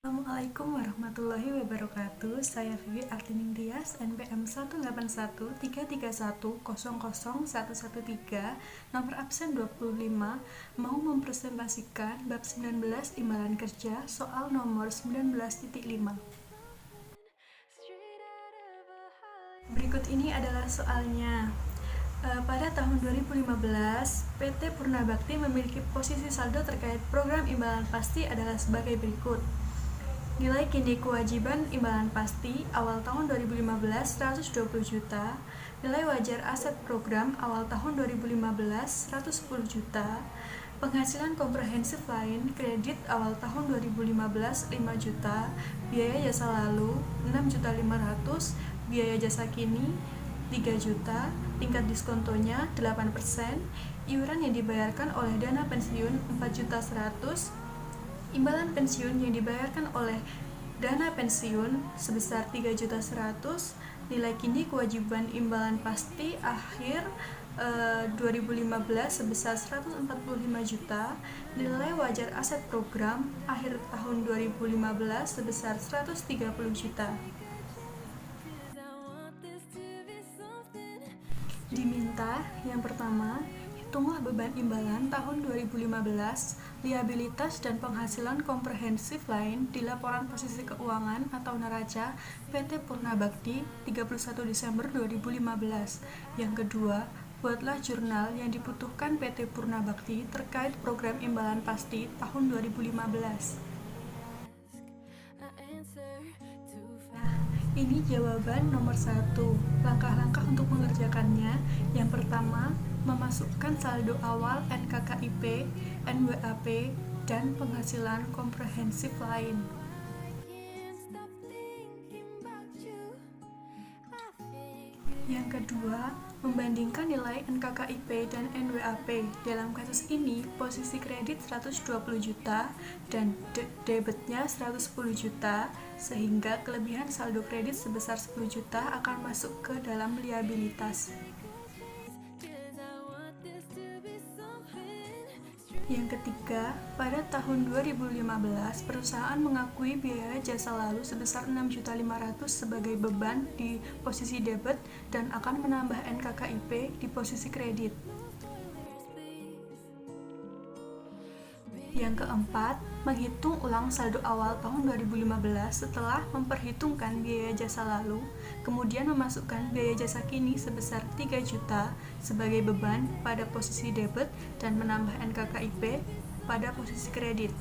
Assalamualaikum warahmatullahi wabarakatuh. Saya Vivi Artining Tias, NPM 18133310113, nomor absen 25, mau mempresentasikan bab 19 Imbalan Kerja, soal nomor 19.5. Berikut ini adalah soalnya. Pada tahun 2015, PT Purnabakti memiliki posisi saldo terkait program imbalan pasti adalah sebagai berikut. Nilai kini kewajiban imbalan pasti awal tahun 2015 120 juta, nilai wajar aset program awal tahun 2015 110 juta, penghasilan komprehensif lain kredit awal tahun 2015 5 juta, biaya jasa lalu 6.500.000, biaya jasa kini 3 juta, tingkat diskontonya 8%, iuran yang dibayarkan oleh dana pensiun 4.100.000, imbalan pensiun yang dibayarkan oleh dana pensiun sebesar 3.100.000, nilai kini kewajiban imbalan pasti akhir 2015 sebesar 145 juta, nilai wajar aset program akhir tahun 2015 sebesar 130 juta. Diminta yang pertama, hitunglah beban imbalan tahun 2015, liabilitas dan penghasilan komprehensif lain di laporan posisi keuangan atau neraca PT Purnabakti 31 Desember 2015. Yang kedua, buatlah jurnal yang dibutuhkan PT Purnabakti terkait program imbalan pasti tahun 2015. Ini jawaban nomor 1. Langkah-langkah untuk mengerjakannya. Yang pertama, memasukkan saldo awal NKKIP, NWAP, dan penghasilan komprehensif lain. Yang kedua, membandingkan nilai NKKIP dan NWAP. Dalam kasus ini, posisi kredit 120 juta dan debitnya 110 juta, sehingga kelebihan saldo kredit sebesar 10 juta akan masuk ke dalam liabilitas. Yang ketiga, pada tahun 2015, perusahaan mengakui biaya jasa lalu sebesar 6.500.000 sebagai beban di posisi debit dan akan menambah NKKIP di posisi kredit. Yang keempat, menghitung ulang saldo awal tahun 2015 setelah memperhitungkan biaya jasa lalu, kemudian memasukkan biaya jasa kini sebesar 3 juta sebagai beban pada posisi debit dan menambah NKKIP pada posisi kredit.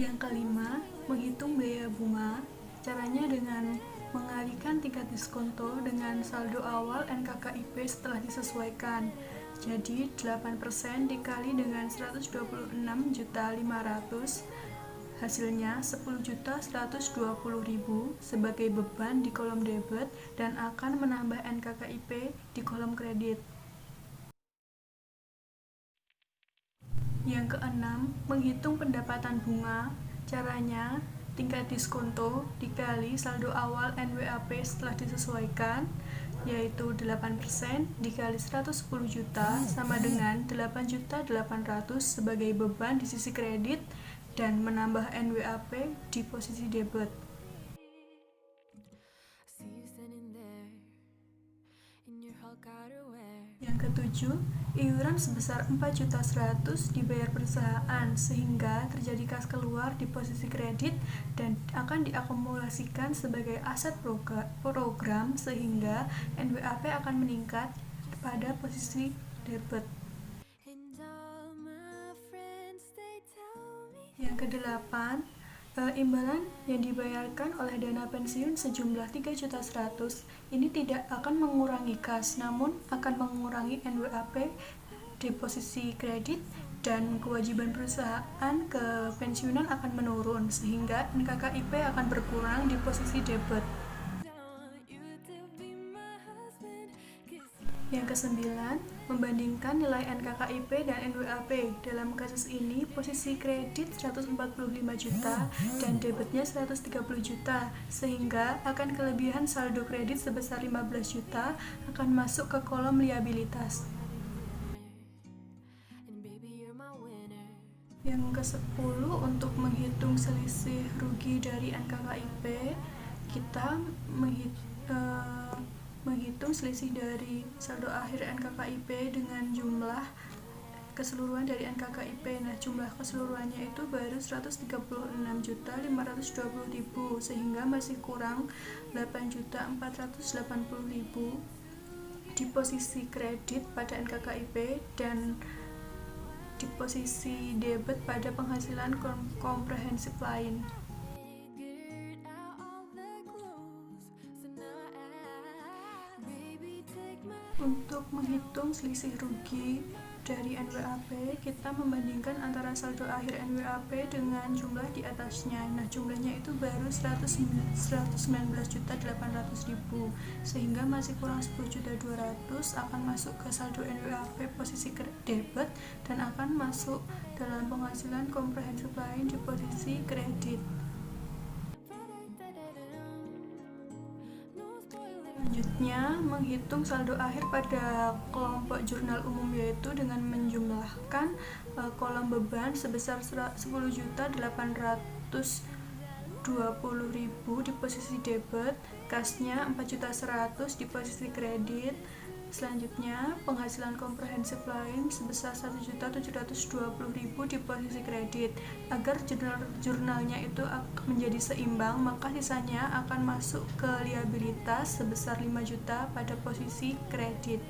Yang kelima, menghitung biaya bunga. Caranya dengan mengalihkan tingkat diskonto dengan saldo awal NKKIP setelah disesuaikan. Jadi 8% dikali dengan 126.500.000, hasilnya 10.120.000 sebagai beban di kolom debit dan akan menambah NKKIP di kolom kredit. Yang keenam, menghitung pendapatan bunga. Caranya tingkat diskonto dikali saldo awal NWAP setelah disesuaikan, yaitu 8% dikali 110 juta sama dengan 8.800.000 sebagai beban di sisi kredit dan menambah NWAP di posisi debit. Yang ketujuh, iuran sebesar 4.100.000 dibayar perusahaan sehingga terjadi kas keluar di posisi kredit dan akan diakumulasikan sebagai aset program sehingga NWAP akan meningkat pada posisi debit. Yang kedelapan, imbalan yang dibayarkan oleh dana pensiun sejumlah 3.100.000 ini tidak akan mengurangi kas, namun akan mengurangi NWAP di posisi kredit dan kewajiban perusahaan ke pensiunan akan menurun sehingga NKKIP akan berkurang di posisi debit. Yang kesembilan, membandingkan nilai NKKIP dan NWAP. Dalam kasus ini, posisi kredit 145 juta dan debitnya 130 juta, sehingga akan kelebihan saldo kredit sebesar 15 juta akan masuk ke kolom liabilitas. Yang ke-10, untuk menghitung selisih rugi dari NKKIP, kita menghitung selisih dari saldo akhir NKKIP dengan jumlah keseluruhan dari NKKIP. Nah, jumlah keseluruhannya itu baru 136.520.000, sehingga masih kurang 8.480.000 di posisi kredit pada NKKIP dan di posisi debit pada penghasilan komprehensif lain. Untuk menghitung selisih rugi dari NWAP, kita membandingkan antara saldo akhir NWAP dengan jumlah di atasnya. Nah, jumlahnya itu baru 119.800.000, sehingga masih kurang 10.200.000 akan masuk ke saldo NWAP posisi debit dan akan masuk dalam penghasilan komprehensif lain di posisi kredit. Selanjutnya, menghitung saldo akhir pada kelompok jurnal umum, yaitu dengan menjumlahkan kolom beban sebesar 10.820.000 di posisi debit, kasnya 4.100.000 di posisi kredit. Selanjutnya, penghasilan komprehensif lain sebesar 1.720.000 di posisi kredit. Agar jurnalnya itu menjadi seimbang, maka sisanya akan masuk ke liabilitas sebesar 5 juta pada posisi kredit.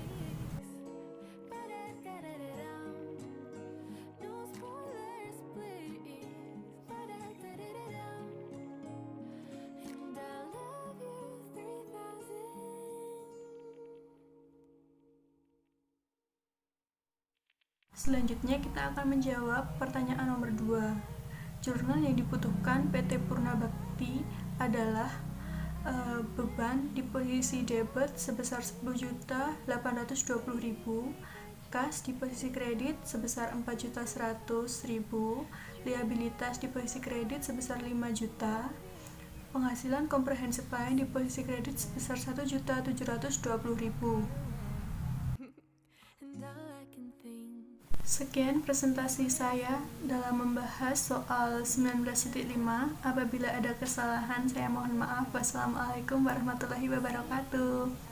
Selanjutnya kita akan menjawab pertanyaan nomor 2. Jurnal yang dibutuhkan PT Purna Bakti adalah beban di posisi debit sebesar 10.820.000, kas di posisi kredit sebesar 4.100.000, liabilitas di posisi kredit sebesar 5 juta, penghasilan komprehensif lain di posisi kredit sebesar 1.720.000. Sekian presentasi saya dalam membahas soal 19.5. Apabila ada kesalahan, saya mohon maaf. Wassalamualaikum warahmatullahi wabarakatuh.